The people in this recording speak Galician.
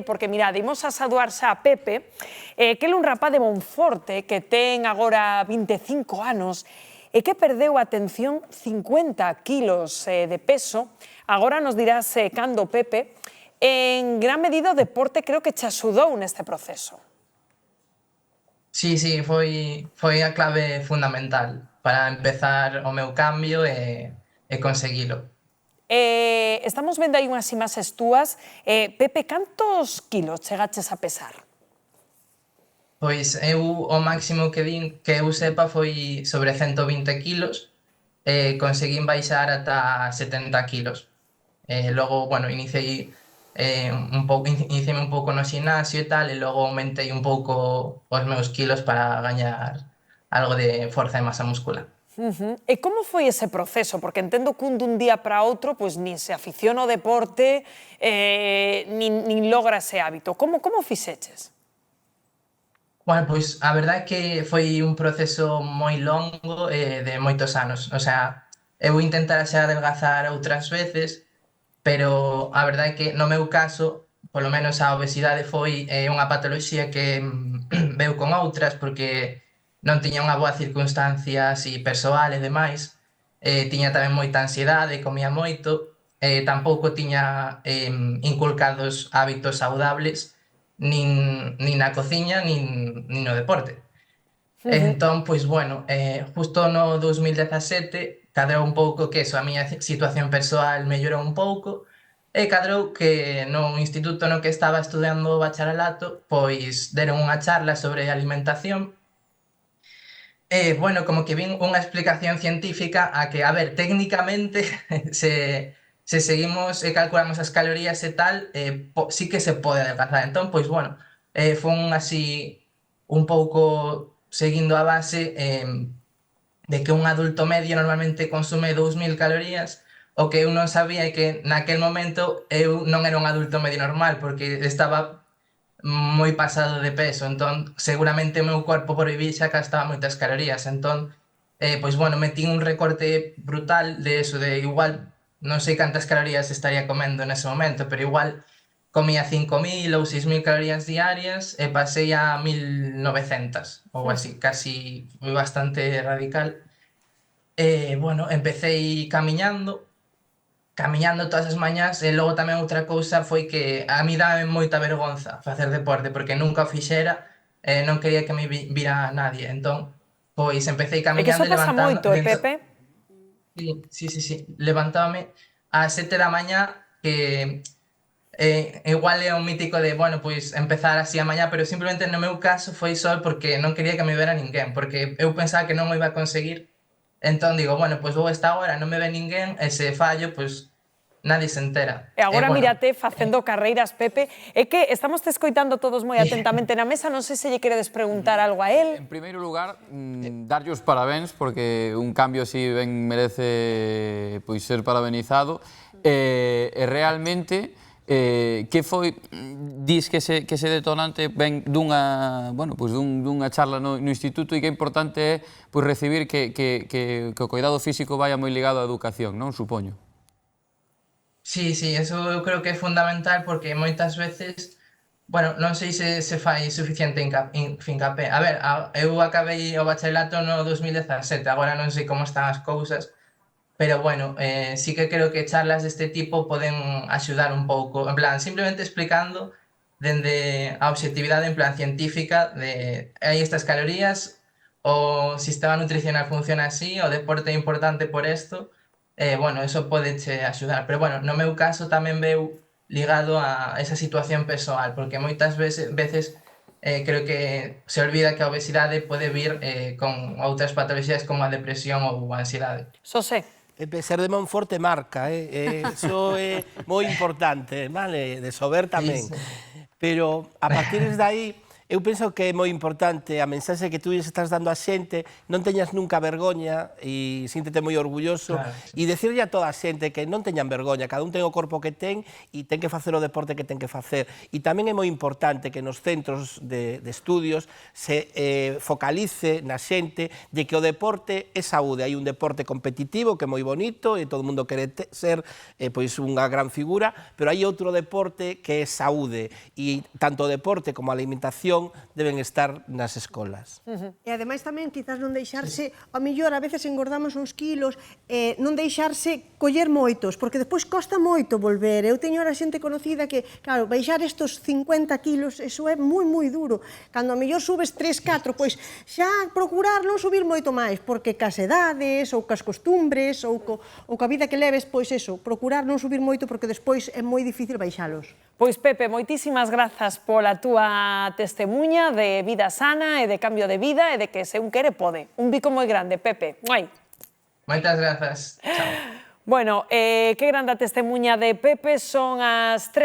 porque, mirad, imos a saudar xa a Pepe, que é un rapaz de Monforte que ten agora 25 anos e que perdeu, atención, 50 kilos de peso. Agora nos dirás cando, Pepe. En gran medida o deporte creo que te axudou neste proceso. Sí, foi a clave fundamental para empezar o meu cambio e conseguilo. Estamos vendo aí unhas imaxes túas. Pepe, cantos kilos chegaches a pesar? Pois eu o máximo que din que eu sepa foi sobre 120 kilos e conseguín baixar ata 70 kilos. Logo, bueno, iniciei un pouco no ximnasio e tal, e logo aumentei un pouco os meus kilos para gañar algo de forza e masa muscular. E como foi ese proceso? Porque entendo que dun día para outro pois, nin se aficiona ao deporte, nin logra ese hábito. Como fixeches? Bueno, pois a verdade é que foi un proceso moi longo e de moitos anos. O sea, eu intentara xa adelgazar outras veces, pero a verdade é que no meu caso, polo menos a obesidade foi unha patoloxía que veu con outras porque non tiña unha boa circunstancia así persoal e demais, tiña tamén moita ansiedade, comía moito, tampouco tiña inculcados hábitos saudables nin na cociña nin no deporte. Entón, pois, bueno, justo no 2017 cadrou un pouco que eso, a miña situación persoal mellorou un pouco e cadrou que no instituto no que estaba estudando o bacharelato pois deron unha charla sobre alimentación e, bueno, como que vin unha explicación científica a que, a ver, técnicamente se seguimos e calculamos as calorías e tal, sí que se pode adelgazar. Entón, pois, bueno, fun así un pouco seguindo a base de que un adulto medio normalmente consume 2000 calorías, o que eu non sabía é que naquel momento eu non era un adulto medio normal, porque estaba moi pasado de peso, entón seguramente o meu corpo por vivir xa gastaba moitas calorías, entón, pois, bueno, metín un recorte brutal de eso, de igual, non sei cantas calorías estaría comendo nese momento, pero igual comía 5000 ou 6000 calorías diarias e pasei a 1900 ou así, casi foi bastante radical. Bueno, empecéi camiñando todas as mañás e logo tamén outra cousa foi que a mí dame moita vergonza facer deporte porque nunca o fixera e non quería que me vira nadie, entón pois empecéi É que camiñando iso e pasa levantando moito, Pepe? sí, levantábame ás 7 da mañá que igual é un mítico de, bueno, pois empezar así a mañá, pero simplemente no meu caso foi só porque non quería que me vera ninguén, porque eu pensaba que non o iba a conseguir. Entón digo, bueno, pois vou esta hora, non me ve ninguén, e se fallo, pois nadie se entera. E agora Bueno, mírate facendo carreiras, Pepe. É que estamos te escoitando todos moi atentamente na mesa, non sei se lle queredes preguntar algo a él. En primeiro lugar, darlle os parabéns, porque un cambio así ben merece pois ser parabenizado, e realmente que foi, dis que se detonante ben dunha, bueno, pois dunha charla no instituto e que importante é pois recibir que o cuidado físico vaya moi ligado á educación, non, supoño? sí, eso eu creo que é fundamental porque moitas veces, bueno, non sei se fai suficiente fincapé. A ver, eu acabei o bacharelato no 2017, agora non sei como están as cousas, pero bueno, sí que creo que charlas deste tipo poden axudar un pouco, en plan, simplemente explicando dende a obxectividade en plan científica de hai estas calorías, o sistema nutricional funciona así, o deporte é importante por isto, bueno, eso podeche axudar, pero bueno, no meu caso tamén veu ligado a esa situación persoal, porque moitas veces creo que se olvida que a obesidade pode vir con outras patoloxías como a depresión ou a ansiedade. Xosé. Ser de Monforte marca, eso é moi importante, vale, de Sober tamén. Sí. Pero a partir de aí, Eu penso que é moi importante a mensaxe que tú estás dando á xente, non teñas nunca vergoña e síntete moi orgulloso, Claro, e decirlle a toda a xente que non teñan vergoña, cada un ten o corpo que ten e ten que facer o deporte que ten que facer. E tamén é moi importante que nos centros de estudios se focalice na xente de que o deporte é saúde. Hai un deporte competitivo que é moi bonito e todo o mundo quere ser pois unha gran figura, pero hai outro deporte que é saúde e tanto o deporte como a alimentación deben estar nas escolas. E ademais tamén quizás non deixarse, ao mellor a veces engordamos uns kilos, non deixarse coller moitos, porque despois costa moito volver. Eu teño a xente conocida que, claro, baixar estos 50 kilos, eso é moi duro. Cando ao mellor subes 3, 4, pois xa procurar non subir moito máis, porque cas edades, ou cas costumbres, ou coa vida que leves, pois eso, procurar non subir moito, porque despois é moi difícil baixalos. Pois Pepe, moitísimas grazas pola túa testemunha de vida sana e de cambio de vida e de que se un quere pode. Un bico moi grande, Pepe. Muai. Moitas grazas. Chao. Bueno, que grande a testemunha de Pepe, son as 3.